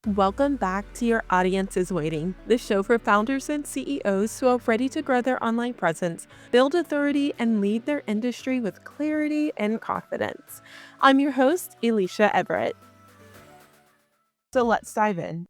Welcome back to Your Audience is Waiting, the show for founders and CEOs who are ready to grow their online presence, build authority, and lead their industry with clarity and confidence. I'm your host, Elisha Everett. So let's dive in.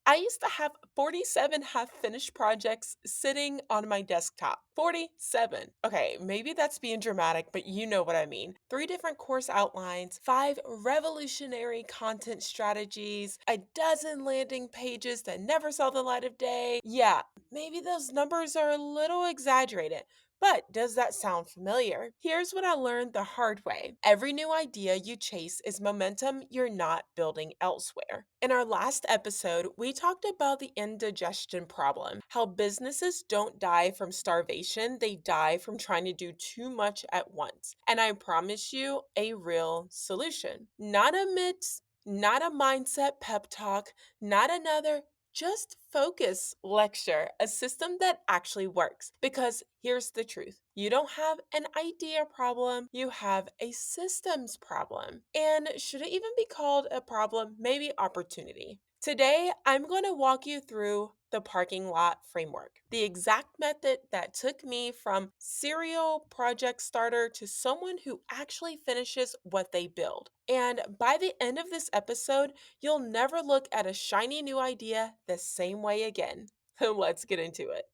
I used to have 47 half finished projects sitting on my desktop. 47. Okay, maybe that's being dramatic, but you know what I mean. 3 different course outlines, 5 revolutionary content strategies, a dozen landing pages that never saw the light of day. Yeah, maybe those numbers are a little exaggerated. But does that sound familiar? Here's what I learned the hard way. Every new idea you chase is momentum you're not building elsewhere. In our last episode, we talked about the indigestion problem, how businesses don't die from starvation, they die from trying to do too much at once. And I promise you a real solution. Not a myth, not a mindset pep talk, not another just focus lecture, a system that actually works. Because here's the truth, you don't have an idea problem, you have a systems problem. And should it even be called a problem? Maybe opportunity. Today, I'm going to walk you through the parking lot framework, the exact method that took me from serial project starter to someone who actually finishes what they build. And by the end of this episode, you'll never look at a shiny new idea the same way again. Let's get into it.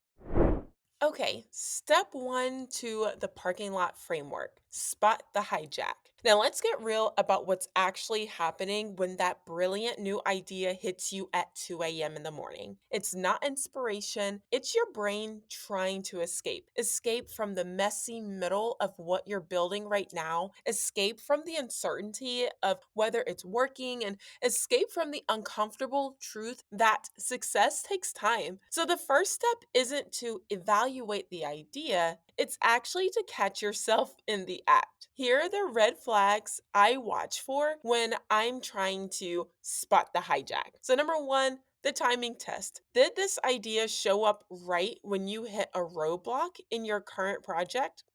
Okay, step one to the parking lot framework, spot the hijack. Now let's get real about what's actually happening when that brilliant new idea hits you at 2 a.m. in the morning. It's not inspiration, it's your brain trying to escape. Escape from the messy middle of what you're building right now, escape from the uncertainty of whether it's working, and escape from the uncomfortable truth that success takes time. So the first step isn't to evaluate the idea, it's actually to catch yourself in the act. Here are the red flags I watch for when I'm trying to spot the hijack. So, number one, the timing test. Did this idea show up right when you hit a roadblock in your current project?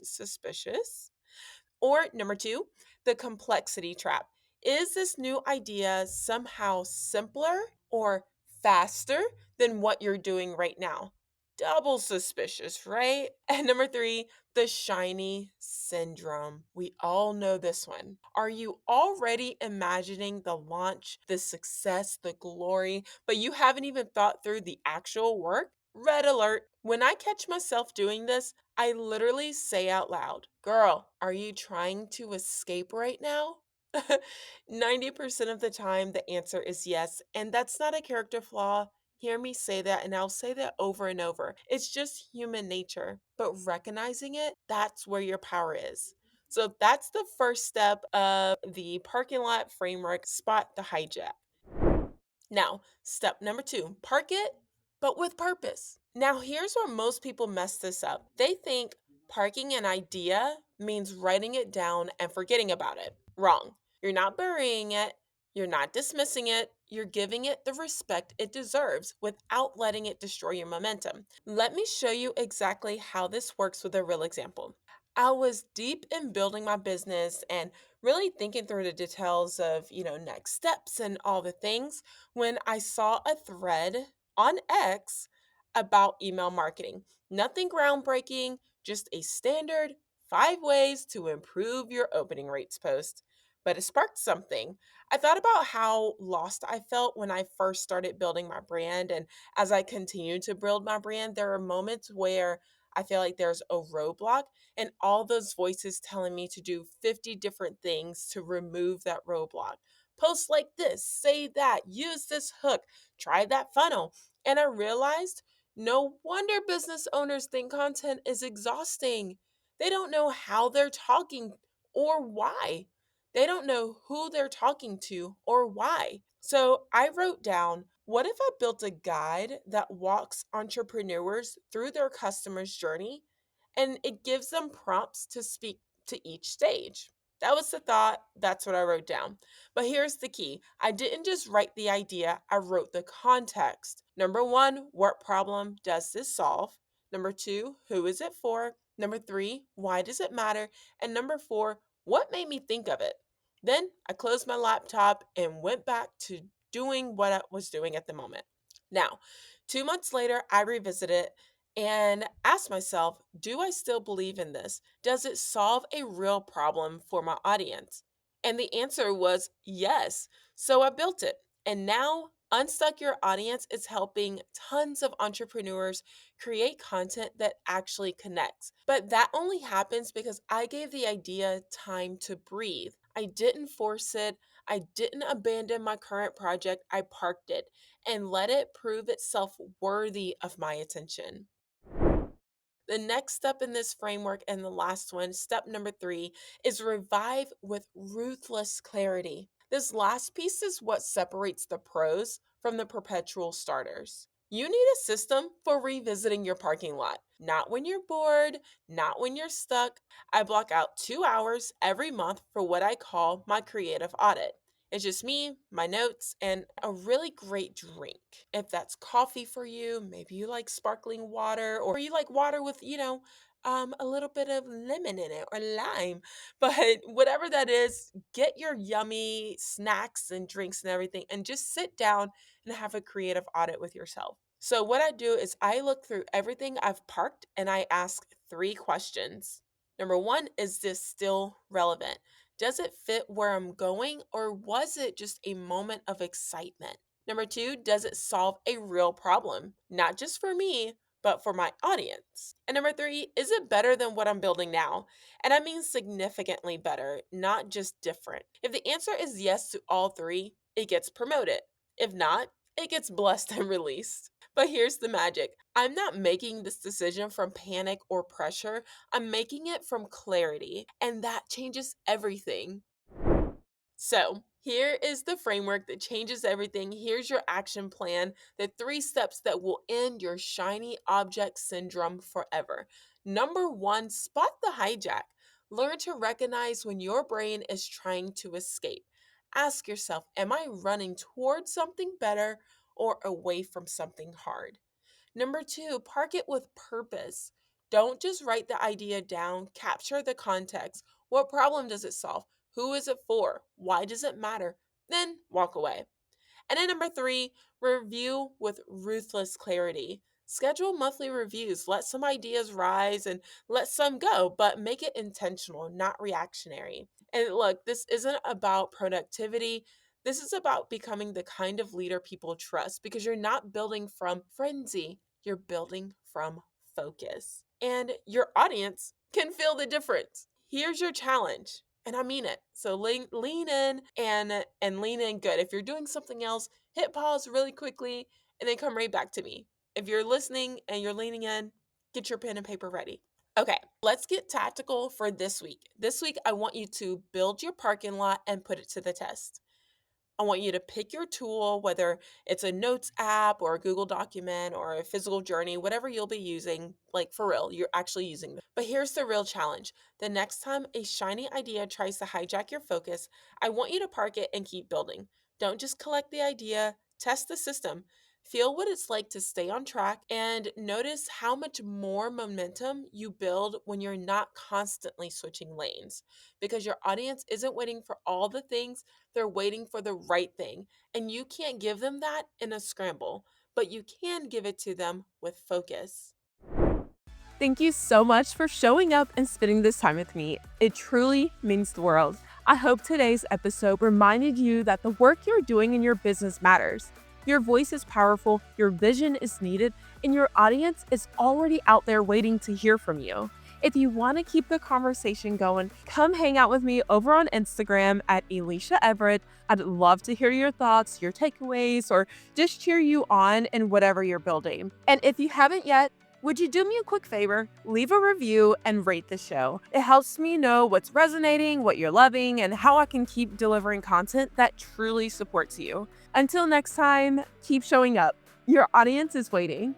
Suspicious. Or number two, the complexity trap. Is this new idea somehow simpler or faster than what you're doing right now? Double suspicious, right? And number three, the shiny syndrome. We all know this one. Are you already imagining the launch, the success, the glory, but you haven't even thought through the actual work? Red alert. When I catch myself doing this, I literally say out loud, "Girl, are you trying to escape right now?" 90% of the time, the answer is yes. And that's not a character flaw. Hear me say that, and I'll say that over and over. It's just human nature. But recognizing it, that's where your power is. So that's the first step of the parking lot framework, spot the hijack. Now, step number two, park it, but with purpose. Now, here's where most people mess this up. They think parking an idea means writing it down and forgetting about it. Wrong. You're not burying it, you're not dismissing it, you're giving it the respect it deserves without letting it destroy your momentum. Let me show you exactly how this works with a real example. I was deep in building my business and really thinking through the details of, next steps and all the things when I saw a thread on X about email marketing. Nothing groundbreaking, just a standard 5 ways to improve your opening rates post. But it sparked something. I thought about how lost I felt when I first started building my brand. And as I continued to build my brand, there are moments where I feel like there's a roadblock and all those voices telling me to do 50 different things to remove that roadblock. Post like this, say that, use this hook, try that funnel. And I realized no wonder business owners think content is exhausting. They don't know how they're talking or why. They don't know who they're talking to or why. So I wrote down, what if I built a guide that walks entrepreneurs through their customer's journey and it gives them prompts to speak to each stage? That was the thought. That's what I wrote down. But here's the key, I didn't just write the idea, I wrote the context. Number one, what problem does this solve? Number two, who is it for? Number three, why does it matter? And number four, what made me think of it? Then I closed my laptop and went back to doing what I was doing at the moment. Now, 2 months later, I revisit it and ask myself, do I still believe in this? Does it solve a real problem for my audience? And the answer was yes. So I built it. And now, Unstuck Your Audience is helping tons of entrepreneurs create content that actually connects. But that only happens because I gave the idea time to breathe. I didn't force it. I didn't abandon my current project. I parked it and let it prove itself worthy of my attention. The next step in this framework, and the last one, step number 3, is revive with ruthless clarity. This last piece is what separates the pros from the perpetual starters. You need a system for revisiting your parking lot. Not when you're bored, not when you're stuck. I block out 2 hours every month for what I call my creative audit. It's just me, my notes, and a really great drink. If that's coffee for you, maybe you like sparkling water, or you like water with, a little bit of lemon in it or lime. But whatever that is, get your yummy snacks and drinks and everything and just sit down and have a creative audit with yourself. So, what I do is I look through everything I've parked and I ask 3 questions. Number one, is this still relevant? Does it fit where I'm going, or was it just a moment of excitement? Number two, does it solve a real problem? Not just for me, but for my audience. And number three, is it better than what I'm building now? And I mean significantly better, not just different. If the answer is yes to all three, it gets promoted. If not, it gets blessed and released. But here's the magic. I'm not making this decision from panic or pressure. I'm making it from clarity, and that changes everything. So, here is the framework that changes everything. Here's your action plan, the 3 steps that will end your shiny object syndrome forever. Number 1, spot the hijack. Learn to recognize when your brain is trying to escape. Ask yourself, am I running towards something better or away from something hard? Number 2, park it with purpose. Don't just write the idea down, capture the context. What problem does it solve? Who is it for? Why does it matter? Then walk away. And then number 3, review with ruthless clarity. Schedule monthly reviews. Let some ideas rise and let some go, but make it intentional, not reactionary. And look, this isn't about productivity. This is about becoming the kind of leader people trust, because you're not building from frenzy, you're building from focus. And your audience can feel the difference. Here's your challenge. And I mean it. So lean in and lean in good. If you're doing something else, hit pause really quickly and then come right back to me. If you're listening and you're leaning in, get your pen and paper ready. Okay, let's get tactical for this week. This week, I want you to build your parking lot and put it to the test. I want you to pick your tool, whether it's a notes app or a Google document or a physical journey, whatever you'll be using, like for real, you're actually using them. But here's the real challenge. The next time a shiny idea tries to hijack your focus, I want you to park it and keep building. Don't just collect the idea, test the system. Feel what it's like to stay on track and notice how much more momentum you build when you're not constantly switching lanes, because your audience isn't waiting for all the things, they're waiting for the right thing. And you can't give them that in a scramble, but you can give it to them with focus. Thank you so much for showing up and spending this time with me. It truly means the world. I hope today's episode reminded you that the work you're doing in your business matters. Your voice is powerful, your vision is needed, and your audience is already out there waiting to hear from you. If you want to keep the conversation going, come hang out with me over on Instagram at Elisha Everett. I'd love to hear your thoughts, your takeaways, or just cheer you on in whatever you're building. And if you haven't yet, would you do me a quick favor? Leave a review and rate the show. It helps me know what's resonating, what you're loving, and how I can keep delivering content that truly supports you. Until next time, keep showing up. Your audience is waiting.